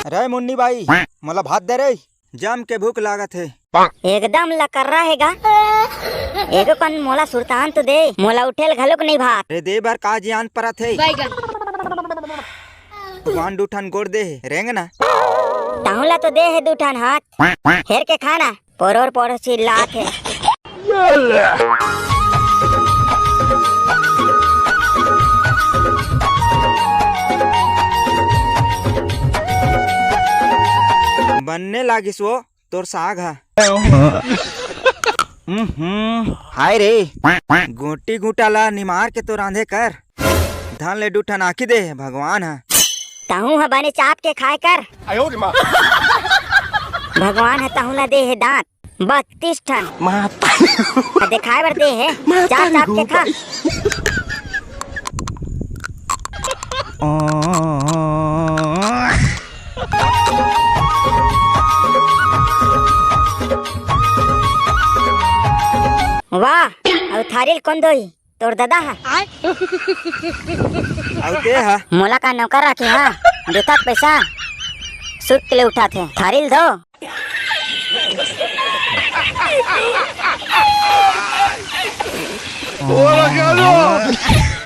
रे मुन्नी बाई मोला भात दे रे, जम के भूख लागत है। एकदम लकर रहेगा। एगो कन मोला सुरतान तो दे, मोला उठेल घलोक नहीं भात। रे दे बर का जियान परत है। भगवान दूठान गोड़ दे है रेंगना। ताहुला तो दे है दूठान हाथ, हेर के खाना पोरोर पोरोसी लात है। बनने लागिस वो तोर साग हा। हाय रे गोटी गुटा ला निमार के तो रांधे कर, धान ले दूठन आखी दे भगवान हा। ताहू हा बने चाप के खाए कर। भगवान है ताहुला दे है दांत 32 ठन। दिखाए बर दे है, चाप चाप के खा। वाह अब थारिल कौन दोई तोर दादा है। अब दे हा मोला का नौकर रखे हा, देता पैसा सूट के लिए उठाते थारिल दो। Hola, Carlos.